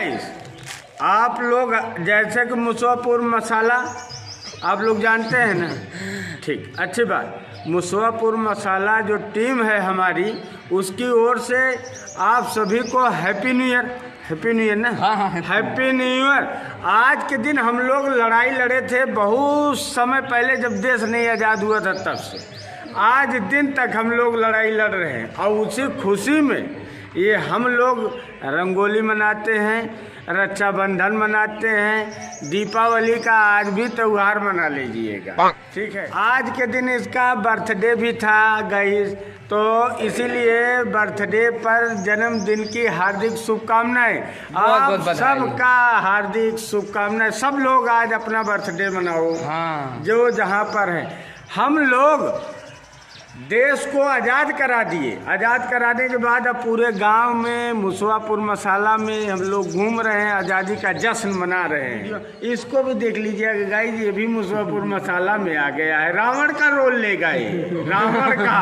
Guys, आप लोग जैसे कि मुसवापुर मसाला आप लोग जानते हैं ना, ठीक, अच्छी बात। मुसवापुर मसाला जो टीम है हमारी, उसकी ओर से आप सभी को happy new year. Happy new year ना? हाँ, हैप्पी न्यू ईयर। आज के दिन हम लोग लड़ाई लड़े थे बहुत समय पहले, जब देश नहीं आज़ाद हुआ था तब से आज दिन तक हम लोग लड़ाई लड़ रहे हैं। और उसी खुशी में ये हम लोग रंगोली मनाते हैं, रक्षाबंधन मनाते हैं, दीपावली का आज भी त्यौहार मना लीजिएगा, ठीक है। आज के दिन इसका बर्थडे भी था गाइस, तो इसीलिए बर्थडे पर जन्मदिन की हार्दिक शुभकामनाएं। आप सबका हार्दिक शुभकामनाएं। सब लोग आज अपना बर्थडे मनाओ, हाँ। जो जहाँ पर है। हम लोग देश को आज़ाद करा दिए। आज़ाद कराने के बाद अब पूरे गांव में, मुसवापुर मसाला में हम लोग घूम रहे हैं, आज़ादी का जश्न मना रहे हैं। इसको भी देख लीजिएगा गाइस, ये भी मुसवापुर मसाला में आ गया है। रावण का रोल लेगा ये, रावण का।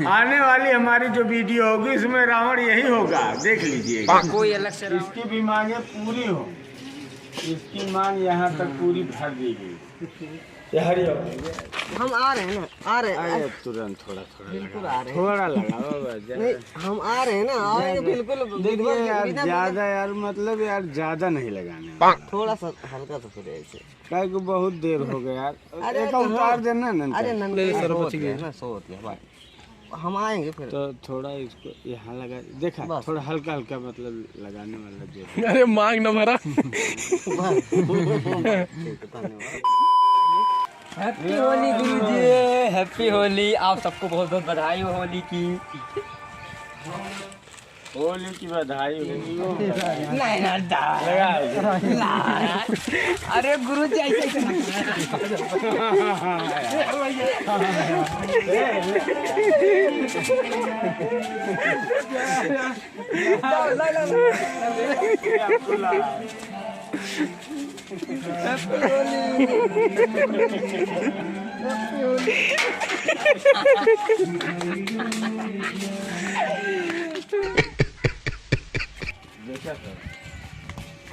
आने वाली हमारी जो वीडियो होगी इसमें रावण यही होगा, देख लीजिएगा। कोई अलग से इसकी भी मांगे पूरी हो, इसकी मांग यहाँ तक पूरी भर दी गई। हम आ रहे हैं ना, आ रहे हैं तुरंत थोड़ा बिल्कुल आ रहे हैं। थोड़ा लगाओ। नहीं, हम आ रहे हैं ना, आएंगे बिल्कुल। देखिए यार, ज्यादा यार मतलब यार ज्यादा नहीं लगाने, थोड़ा सा हल्का सा फिर ऐसे, क्या को बहुत देर हो गया यार। अरे एक उतार देना ना। अरे नंदे सो भाई, हम आएंगे फिर। तो थोड़ा इसको यहाँ लगा, देखा थोड़ा हल्का हल्का मतलब लगाने वाला जो। अरे मांग न भरा। हैप्पी होली गुरुजी, हैप्पी होली। आप सबको बहुत बहुत बधाई हो होली की। होली की बधाई हो। नहीं ना, अरे गुरुजी ऐसे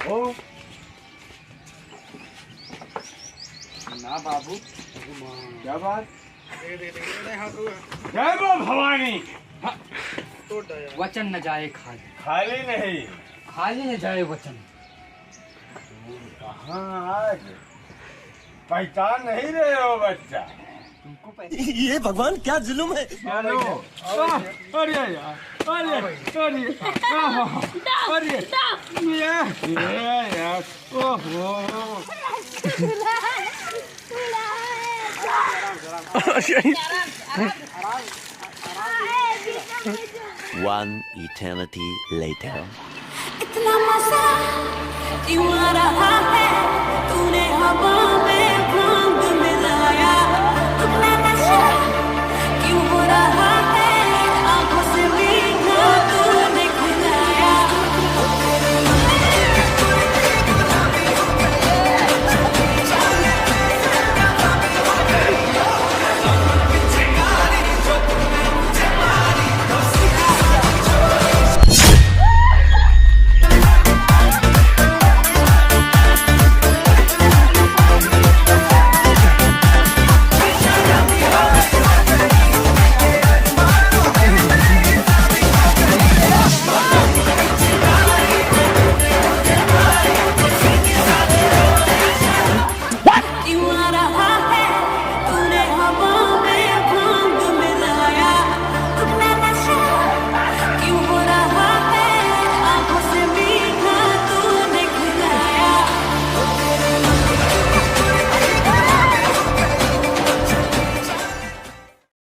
ओ ना बाबू, क्या बात? जय मां भवानी। वचन न जाए खाली, खाली नहीं, खाली न जाए वचन। कहाँ आज पहचान नहीं रहे हो बच्चा? ये भगवान क्या जुल्म है। हेलो, अरे यार, अरे अरे ये यार, ओहो। One eternity later. इतना मजा क्यों आ रहा है, तूने हवा में भांग मिलाया, इतना नशा क्यों हो रहा